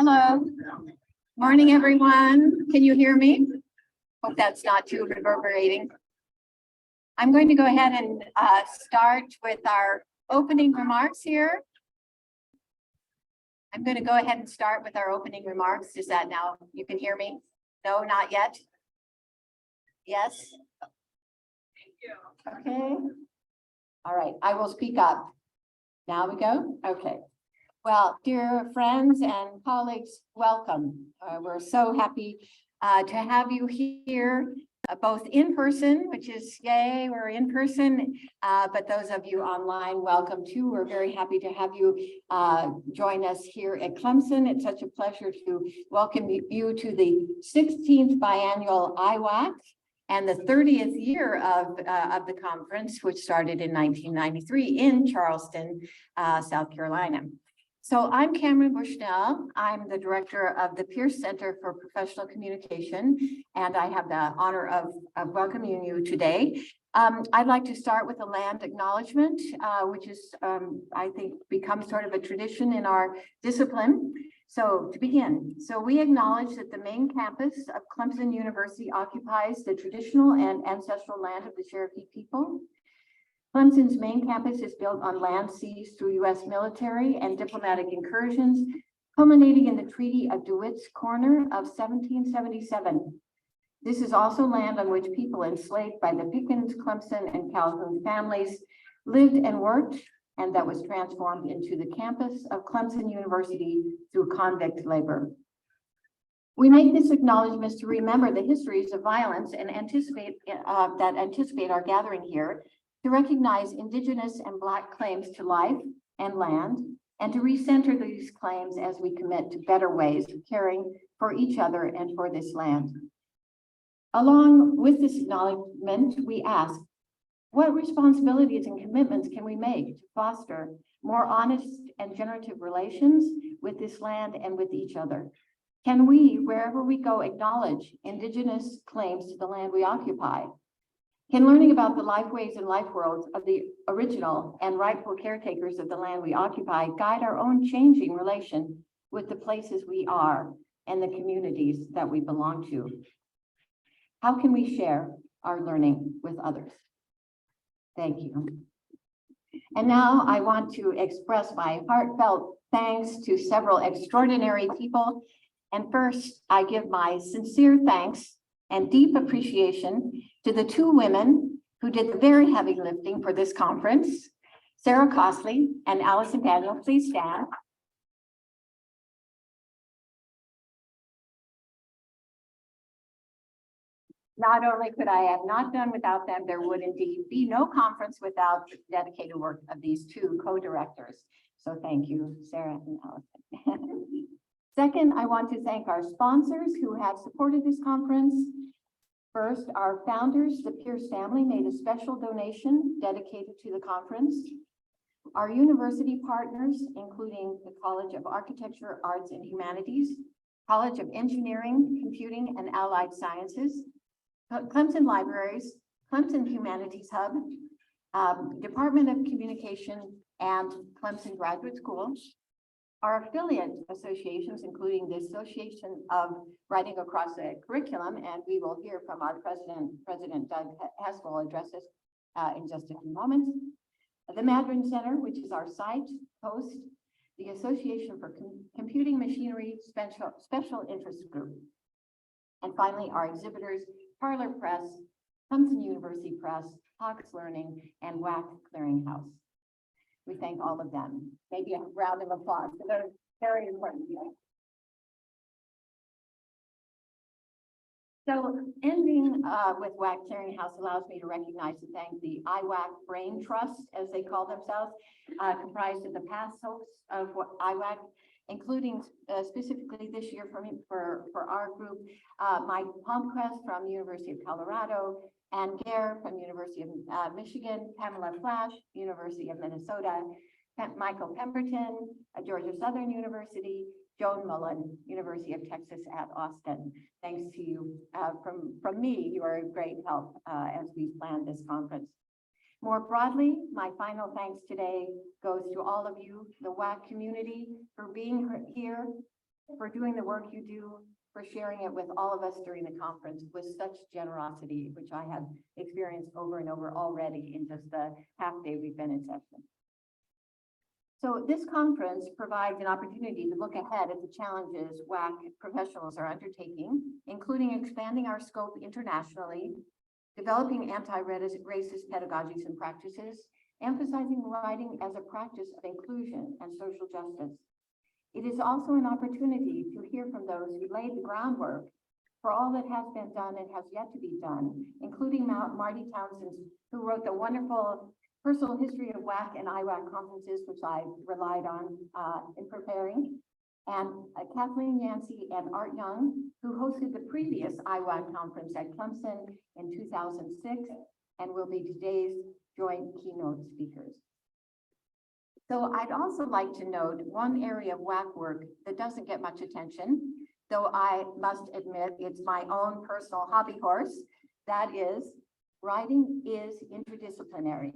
Hello. Morning, everyone. Can you hear me? Hope that's not too reverberating. I'm going to go ahead and start with our opening remarks here. I'm going to go ahead and start with our opening remarks. Is that now? You can hear me? No, not yet. Yes. Thank you. Okay. All right. I will speak up. Now we go. Okay. Well, dear friends and colleagues, welcome. We're so happy to have you here, both in person, which is yay, we're in person, but those of you online, welcome too. We're very happy to have you join us here at Clemson. It's such a pleasure to welcome you to the 16th biannual IWAC and the 30th year of the conference, which started in 1993 in Charleston, South Carolina. So I'm Cameron Bushnell. I'm the director of the Pierce Center for Professional Communication, and I have the honor of welcoming you today. I'd like to start with a land acknowledgement, which is, I think, become sort of a tradition in our discipline. So to begin, so we acknowledge that the main campus of Clemson University occupies the traditional and ancestral land of the Cherokee people. Clemson's main campus is built on land seized through U.S. military and diplomatic incursions. culminating in the Treaty of DeWitt's Corner of 1777. This is also land on which people enslaved by the Pickens, Clemson, and Calhoun families lived and worked, and that was transformed into the campus of Clemson University through convict labor. We make this acknowledgement to remember the histories of violence and anticipate our gathering here, to recognize Indigenous and Black claims to life and land, and to recenter these claims as we commit to better ways of caring for each other and for this land. Along with this acknowledgement, we ask, what responsibilities and commitments can we make to foster more honest and generative relations with this land and with each other? Can we, wherever we go, acknowledge Indigenous claims to the land we occupy? Can learning about the life ways and life worlds of the original and rightful caretakers of the land we occupy guide our own changing relation with the places we are and the communities that we belong to? How can we share our learning with others? Thank you. And now I want to express my heartfelt thanks to several extraordinary people. And first, I give my sincere thanks and deep appreciation to the two women who did the very heavy lifting for this conference, Sarah Costley and Allison Daniel. Please stand. Not only could I have not done without them, there would indeed be no conference without the dedicated work of these two co-directors. So thank you, Sarah and Allison. Second, I want to thank our sponsors who have supported this conference. First, our founders, the Pierce family, made a special donation dedicated to the conference. Our university partners, including the College of Architecture, Arts, and Humanities, College of Engineering, Computing, and Allied Sciences, Clemson Libraries, Clemson Humanities Hub, Department of Communication, and Clemson Graduate School. Our affiliate associations, including the Association of Writing Across the Curriculum, and we will hear from our President Doug Hess will address us in just a few moments. The Madryn Center, which is our site host, the Association for Computing Machinery Special Interest Group. And finally, our exhibitors, Parlor Press, Clemson University Press, Hawks Learning, and WAC Clearinghouse. We thank all of them. Maybe a round of applause. They're very important. So ending with WAC Clearinghouse allows me to recognize and thank the IWAC Brain Trust, as they call themselves, comprised of the past hosts of IWAC, including specifically this year for our group, Mike Palmquist from University of Colorado, Ann Gare from University of Michigan, Pamela Flash, University of Minnesota, Michael Pemberton, Georgia Southern University, Joan Mullen, University of Texas at Austin. Thanks to you from me, you are a great help as we plan this conference. More broadly, my final thanks today goes to all of you, the WAC community, for being here, for doing the work you do, for sharing it with all of us during the conference with such generosity, which I have experienced over and over already in just the half day we've been in session. So this conference provides an opportunity to look ahead at the challenges WAC professionals are undertaking, including expanding our scope internationally, developing anti-racist pedagogies and practices, emphasizing writing as a practice of inclusion and social justice. It is also an opportunity to hear from those who laid the groundwork for all that has been done and has yet to be done, including Marty Townsend, who wrote the wonderful personal history of WAC and IWAC conferences, which I relied on in preparing, and Kathleen Yancey and Art Young, who hosted the previous IWAC conference at Clemson in 2006 and will be today's joint keynote speakers. So I'd also like to note one area of WAC work that doesn't get much attention, though I must admit it's my own personal hobby horse. That is, writing is interdisciplinary.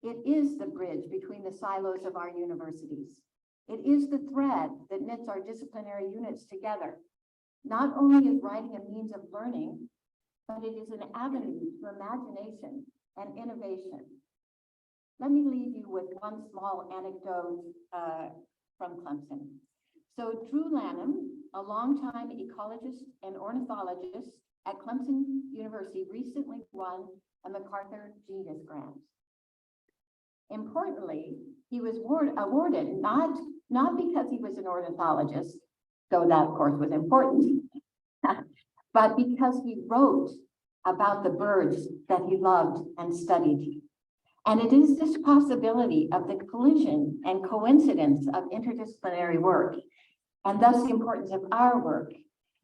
It is the bridge between the silos of our universities. It is the thread that knits our disciplinary units together. Not only is writing a means of learning, but it is an avenue to imagination and innovation. Let me leave you with one small anecdote from Clemson. So Drew Lanham, a longtime ecologist and ornithologist at Clemson University, recently won a MacArthur Genius Grant. Importantly, he was awarded not because he was an ornithologist, though that of course was important, but because he wrote about the birds that he loved and studied. And it is this possibility of the collision and coincidence of interdisciplinary work, and thus the importance of our work,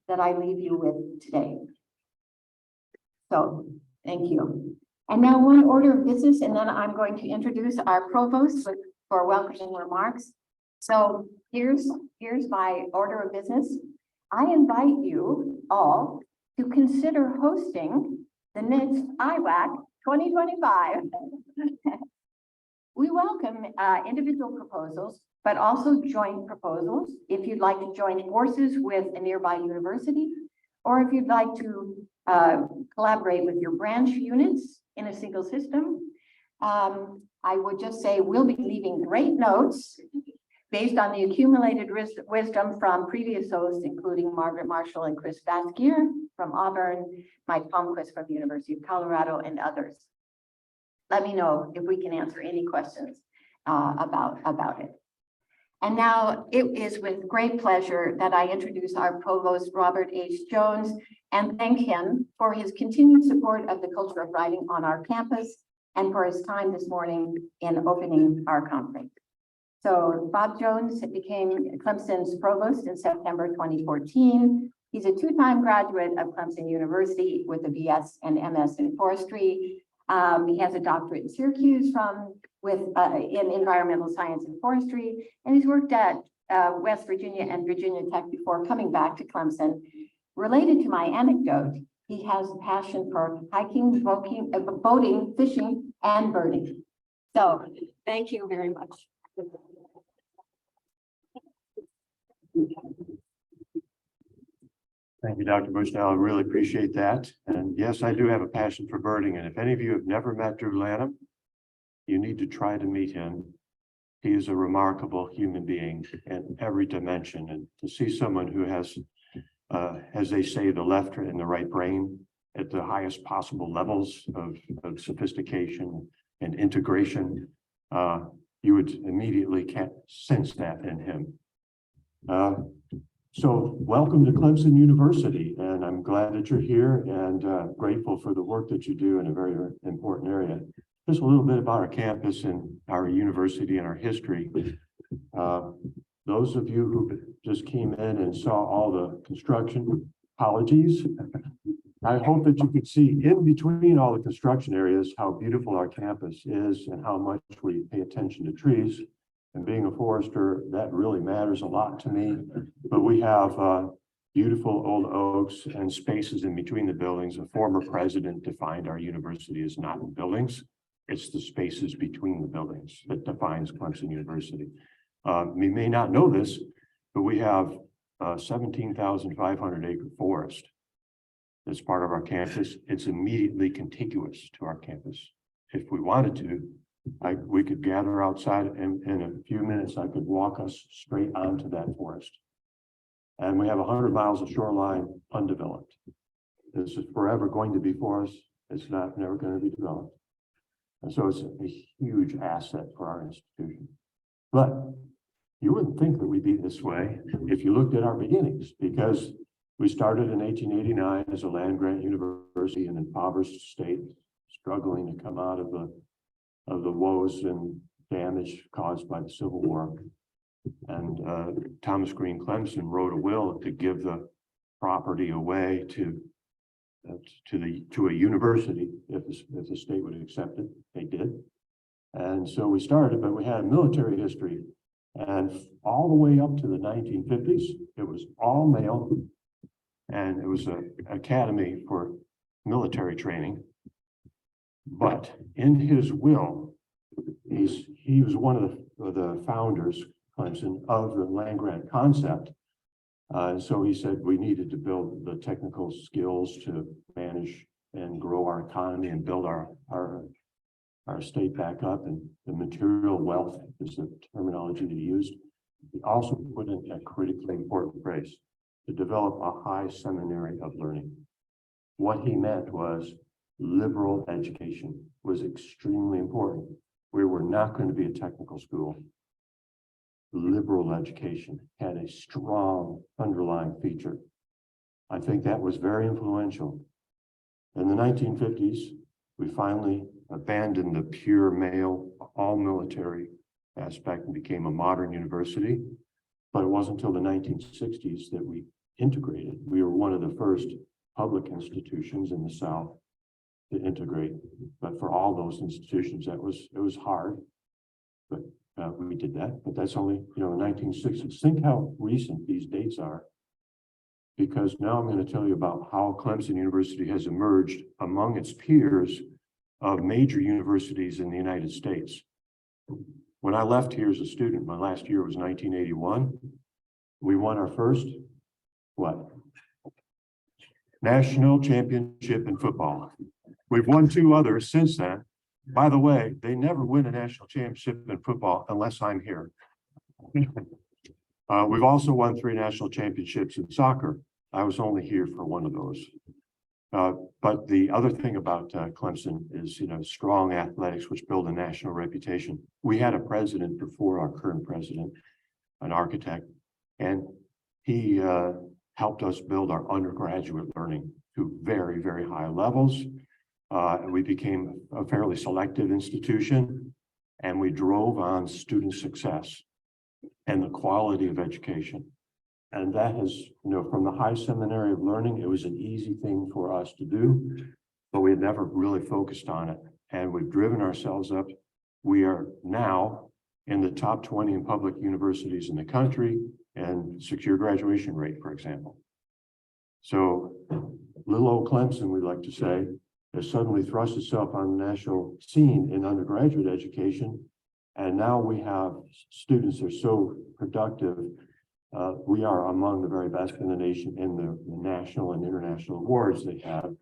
that I leave you with today. So, thank you. And now one order of business, and then I'm going to introduce our provost for welcoming remarks. So here's my order of business. I invite you all to consider hosting the next IWAC 2025. We welcome individual proposals, but also joint proposals. If you'd like to join forces with a nearby university, or if you'd like to collaborate with your branch units in a single system. I would just say we'll be leaving great notes based on the accumulated wisdom from previous hosts, including Margaret Marshall and Chris Baskier from Auburn, Mike Palmquist from the University of Colorado, and others. Let me know if we can answer any questions about it. And now it is with great pleasure that I introduce our provost, Robert H. Jones, and thank him for his continued support of the culture of writing on our campus and for his time this morning in opening our conference. So Bob Jones became Clemson's provost in September 2014. He's a two-time graduate of Clemson University with a BS and MS in forestry. He has a doctorate in Syracuse in environmental science and forestry, and he's worked at West Virginia and Virginia Tech before coming back to Clemson. Related to my anecdote, he has a passion for hiking, boating, fishing, and birding. So thank you very much. Thank you, Dr. Bushnell. I really appreciate that. And yes, I do have a passion for birding. And if any of you have never met Drew Lanham, you need to try to meet him. He is a remarkable human being in every dimension. And to see someone who has, as they say, the left and the right brain at the highest possible levels of sophistication and integration, you would immediately sense that in him. So welcome to Clemson University, and I'm glad that you're here and grateful for the work that you do in a very, very important area. Just a little bit about our campus and our university and our history. Those of you who just came in and saw all the construction, apologies. I hope that you could see in between all the construction areas how beautiful our campus is and how much we pay attention to trees. And being a forester, that really matters a lot to me. But we have beautiful old oaks and spaces in between the buildings. A former president defined our university as not in buildings. It's the spaces between the buildings that defines Clemson University. We may not know this, but we have 17,500 acre forest as part of our campus. It's immediately contiguous to our campus. If we wanted to, we could gather outside, and in a few minutes, I could walk us straight onto that forest. And we have 100 miles of shoreline undeveloped. This is forever going to be forest. It's never going to be developed. And so it's a huge asset for our institution. But you wouldn't think that we'd be this way if you looked at our beginnings, because we started in 1889 as a land-grant university in an impoverished state, struggling to come out of the woes and damage caused by the Civil War. And Thomas Green Clemson wrote a will to give the property away to a university if the state would accept it. They did. And so we started, but we had a military history. And all the way up to the 1950s, it was all male. And it was an academy for military training. But in his will, he was one of the founders, Clemson, of the land grant concept. So he said we needed to build the technical skills to manage and grow our economy and build our state back up. And the material wealth is the terminology that he used. He also put in a critically important phrase, to develop a high seminary of learning. What he meant was liberal education was extremely important. We were not going to be a technical school. Liberal education had a strong underlying feature. I think that was very influential. In the 1950s, we finally abandoned the pure male, all military aspect and became a modern university. But it wasn't until the 1960s that we integrated. We were one of the first public institutions in the South to integrate. But for all those institutions, it was hard. But we did that. But that's only, the 1960s. Think how recent these dates are. Because now I'm going to tell you about how Clemson University has emerged among its peers of major universities in the United States. When I left here as a student, my last year was 1981. We won our first, national championship in football. We've won 2 others since then. By the way, they never win a national championship in football unless I'm here. We've also won 3 national championships in soccer. I was only here for one of those. But the other thing about Clemson is, strong athletics, which build a national reputation. We had a president before our current president, an architect, and he helped us build our undergraduate learning to very, very high levels. We became a fairly selective institution, and we drove on student success and the quality of education. And that has, from the high seminary of learning, it was an easy thing for us to do, but we had never really focused on it. And we've driven ourselves up. We are now in the top 20 in public universities in the country and secure graduation rate, for example. So little old Clemson, we like to say, has suddenly thrust itself on the national scene in undergraduate education. And now we have students that are so productive. We are among the very best in the nation in the national and international awards they have.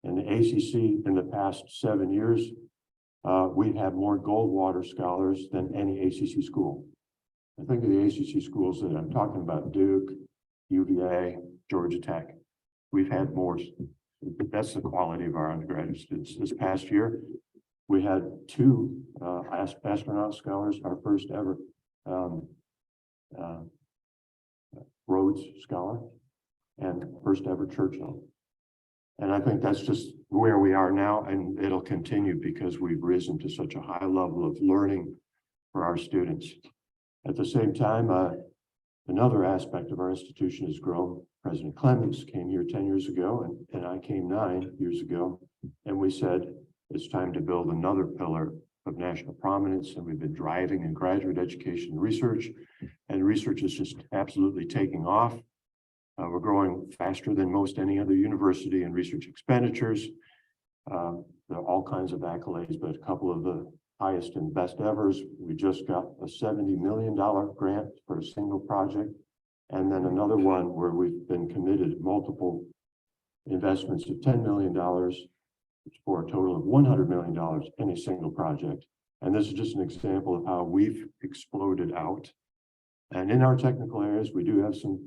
In the ACC, in the past 7 years, we've had more Goldwater scholars than any ACC school. I think of the ACC schools that I'm talking about, Duke, UVA, Georgia Tech. We've had more. That's the quality of our undergraduate students. This past year, we had 2 astronaut scholars, our first ever Rhodes Scholar, and first ever Churchill. And I think that's just where we are now, and it'll continue because we've risen to such a high level of learning for our students. At the same time, another aspect of our institution has grown. President Clemens came here 10 years ago, and I came 9 years ago, and we said it's time to build another pillar of national prominence, and we've been driving in graduate education and research, and research is just absolutely taking off. We're growing faster than most any other university in research expenditures. There are all kinds of accolades, but a couple of the highest and best evers. We just got a $70 million grant for a single project, and then another one where we've been committed multiple investments of $10 million for a total of $100 million in a single project. And this is just an example of how we've exploded out. And in our technical areas, we do have some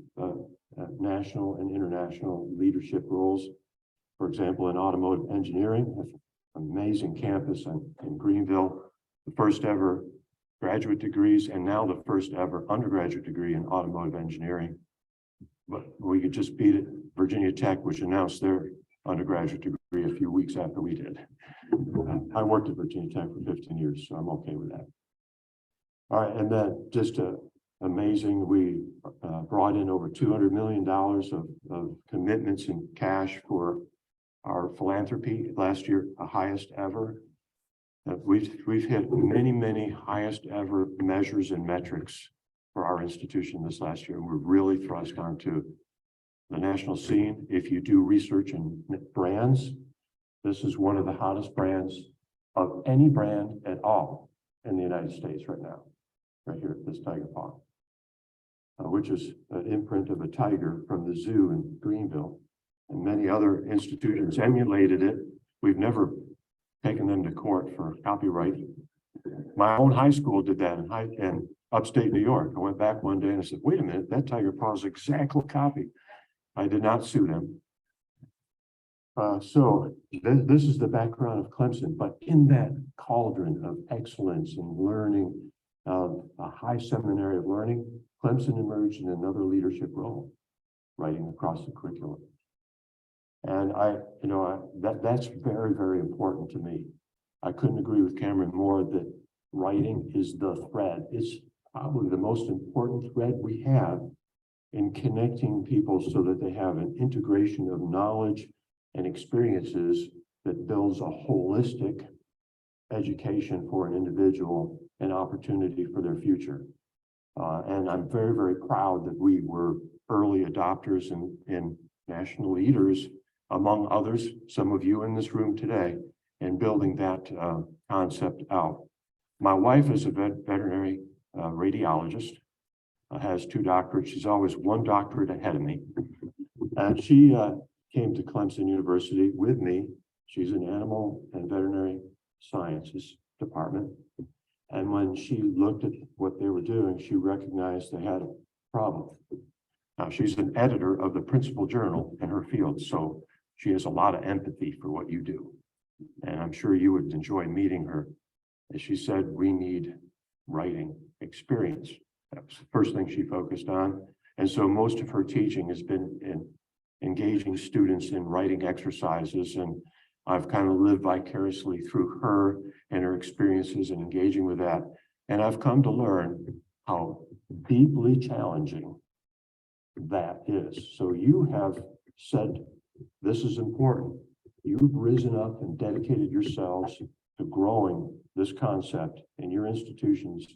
national and international leadership roles. For example, in automotive engineering, an amazing campus in Greenville, the first ever graduate degrees, and now the first ever undergraduate degree in automotive engineering. But we could just beat it. Virginia Tech, which announced their undergraduate degree a few weeks after we did. I worked at Virginia Tech for 15 years, so I'm okay with that. All right, and then just amazing, we brought in over $200 million of commitments in cash for our philanthropy last year, the highest ever. We've hit many highest ever measures and metrics for our institution this last year, and we're really thrust onto the national scene. If you do research in brands, this is one of the hottest brands of any brand at all in the United States right now, right here, this Tiger Paw, which is an imprint of a tiger from the zoo in Greenville, and many other institutions emulated it. We've never taken them to court for copyright, My own high school did that in upstate New York. I went back one day and I said, wait a minute, that Tiger Paw is exactly copy. I did not sue them. So this is the background of Clemson, but in that cauldron of excellence and learning, of a high seminary of learning, Clemson emerged in another leadership role, writing across the curriculum. And that's very, very important to me. I couldn't agree with Cameron more that writing is the thread. It's probably the most important thread we have in connecting people so that they have an integration of knowledge and experiences that builds a holistic education for an individual and opportunity for their future. And I'm very, very proud that we were early adopters and national leaders, among others, some of you in this room today, in building that concept out. My wife is a veterinary radiologist, has 2 doctorates. She's always 1 doctorate ahead of me. And she came to Clemson University with me. She's an animal and veterinary sciences department. And when she looked at what they were doing, she recognized they had a problem. Now, she's an editor of the principal journal in her field, so she has a lot of empathy for what you do. And I'm sure you would enjoy meeting her. As she said, we need writing experience. That was the first thing she focused on. And so most of her teaching has been in engaging students in writing exercises. And I've kind of lived vicariously through her and her experiences and engaging with that. And I've come to learn how deeply challenging that is. So you have said, this is important. You've risen up and dedicated yourselves to growing this concept in your institutions.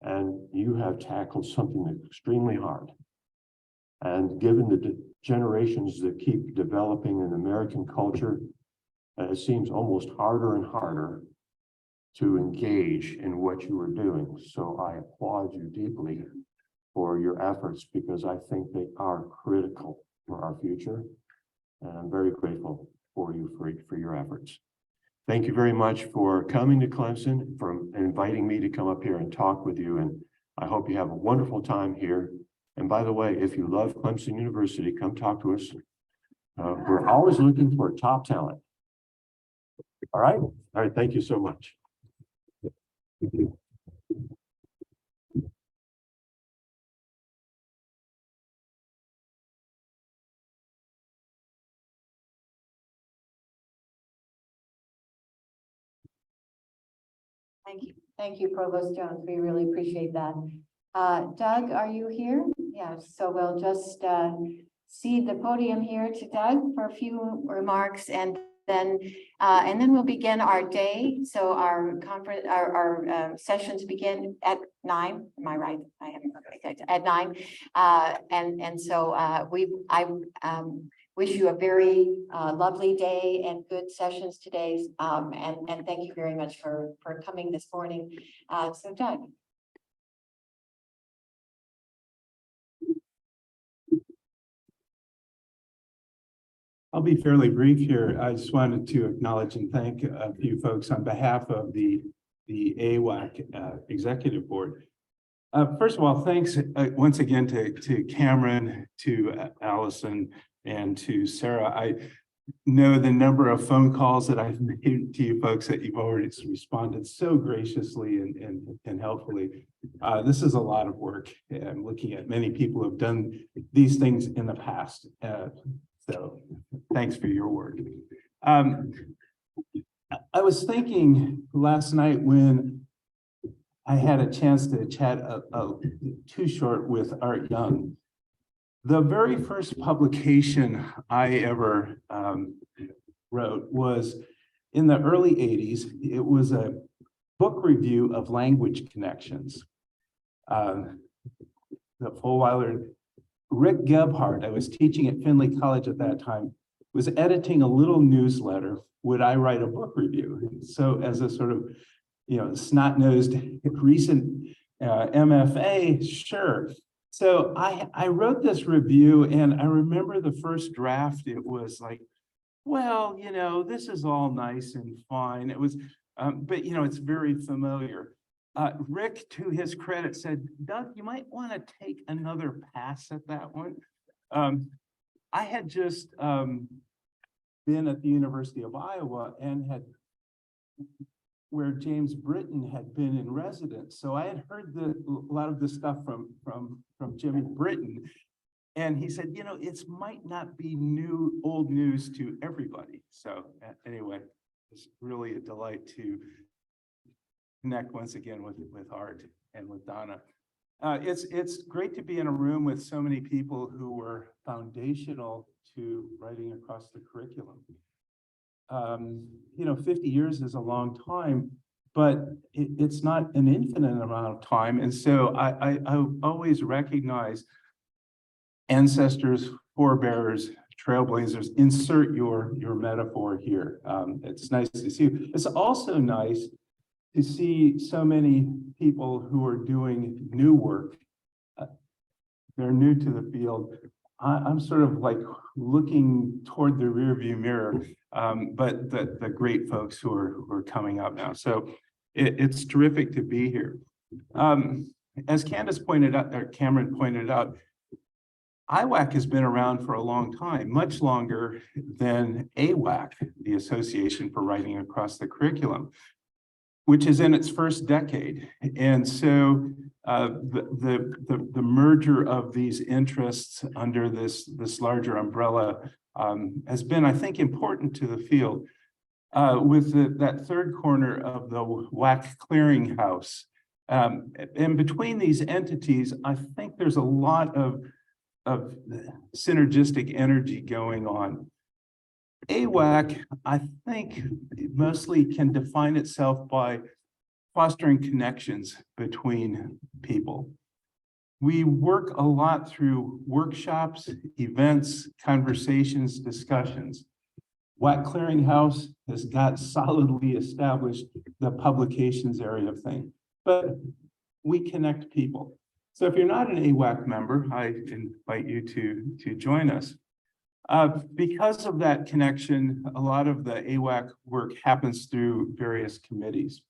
And you have tackled something that's extremely hard. And given the generations that keep developing in American culture, it seems almost harder and harder to engage in what you are doing. So I applaud you deeply for your efforts because I think they are critical for our future. And I'm very grateful for you for your efforts. Thank you very much for coming to Clemson, for inviting me to come up here and talk with you. And I hope you have a wonderful time here. And by the way, if you love Clemson University, come talk to us. We're always looking for top talent. All right. All right. Thank you so much. Thank you. Thank you, Provost Jones. We really appreciate that. Doug, are you here? Yes. So we'll just cede the podium here to Doug for a few remarks, and then we'll begin our day. So our conference, our sessions begin at 9. Am I right? I haven't at 9. And so I wish you a very lovely day and good sessions today. And thank you very much for coming this morning. So Doug. I'll be fairly brief here. I just wanted to acknowledge and thank a few folks on behalf of the AWAC Executive Board. First of all, thanks once again to Cameron, to Allison, and to Sarah. I know the number of phone calls that I've made to you folks that you've already responded so graciously and helpfully. This is a lot of work. I'm looking at many people who have done these things in the past. So thanks for your work. I was thinking last night when I had a chance to chat too short with Art Young. The very first publication I ever wrote was in the early 80s. It was a book review of Language Connections. The Fulwiler, Rick Gebhardt, I was teaching at Findlay College at that time, was editing a little newsletter. Would I write a book review? So as a sort of, snot-nosed recent MFA, sure. So I wrote this review, and I remember the first draft, it was like, well, this is all nice and fine. It was But you know, it's very familiar. Rick, to his credit, said, Doug, you might want to take another pass at that one. I had just been at the University of Iowa and had where James Britton had been in residence. So I had heard a lot of the stuff from Jimmy Britton. And he said, you know, it might not be old news to everybody. So anyway, it's really a delight to connect once again with Art and with Donna. It's great to be in a room with so many people who were foundational to writing across the curriculum. You know, 50 years is a long time, but it's not an infinite amount of time. And so I always recognize ancestors, forebearers, trailblazers. Insert your metaphor here. It's nice to see you. It's also nice to see so many people who are doing new work. They're new to the field. I'm sort of like looking toward the rearview mirror, but the great folks who are coming up now. So it's terrific to be here. As Candace pointed out, or Cameron pointed out, IWAC has been around for a long time, much longer than AWAC, the Association for Writing Across the Curriculum, which is in its first decade. And so the merger of these interests under this larger umbrella has been, I think, important to the field. With that third corner of the WAC clearinghouse. And between these entities, I think there's a lot of synergistic energy going on. AWAC, I think, mostly can define itself by fostering connections between people. We work a lot through workshops, events, conversations, discussions. WAC Clearinghouse has got solidly established the publications area of things, but we connect people. So if you're not an AWAC member, I invite you to join us. Because of that connection, a lot of the AWAC work happens through various committees.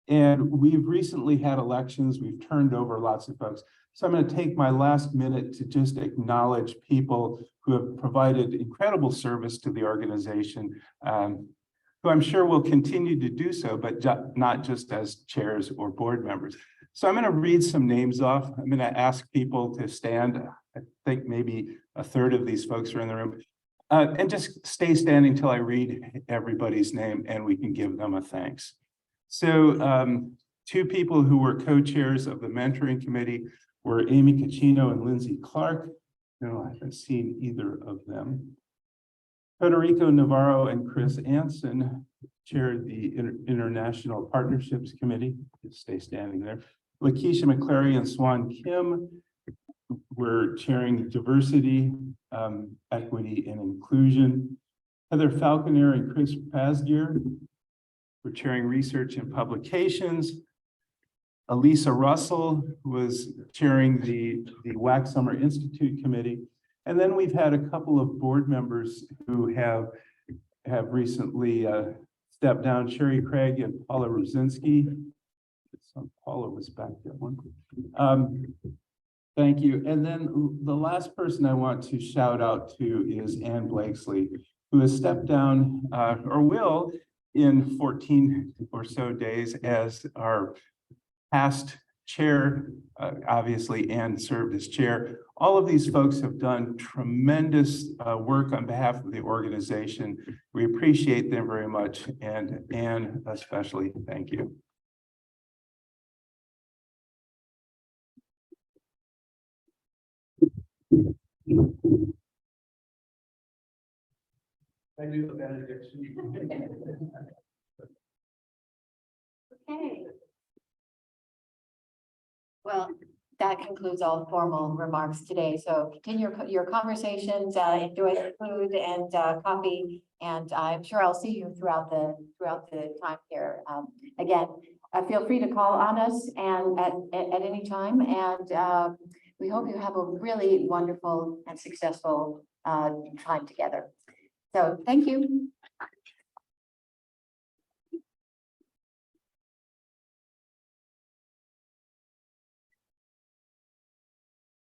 And we've recently had elections, we've turned over lots of folks. So I'm going to take my last minute to just acknowledge people who have provided incredible service to the organization, who I'm sure will continue to do so, but not just as chairs or board members. So I'm going to read some names off. I'm going to ask people to stand. I think maybe a third of these folks are in the room. And just stay standing until I read everybody's name and we can give them a thanks. So two people who were co-chairs of the mentoring committee were Amy Caccino and Lindsay Clark. No, I haven't seen either of them. Federico Navarro and Chris Anson chaired the International Partnerships Committee. Just stay standing there. Lakeisha McClary and Swan Kim were chairing diversity, equity, and inclusion. Heather Falconer and Chris Pasgear were chairing research and publications. Elisa Russell was chairing the WAC Summer Institute Committee. And then we've had a couple of board members who have recently stepped down, Sherry Craig and Paula Ruzinski. Paula was back there one. Thank you. And then the last person I want to shout out to is Ann Blakesley, who has stepped down or will in 14 or so days as our past chair. Obviously, Ann served as chair. All of these folks have done tremendous work on behalf of the organization. We appreciate them very much, and Ann especially, thank you. I do the benediction. Okay. Well, that concludes all formal remarks today. So continue your conversations, enjoy the food and coffee, and I'm sure I'll see you throughout the time here. Again, feel free to call on us and at any time, and we hope you have a really wonderful and successful time together. So thank you.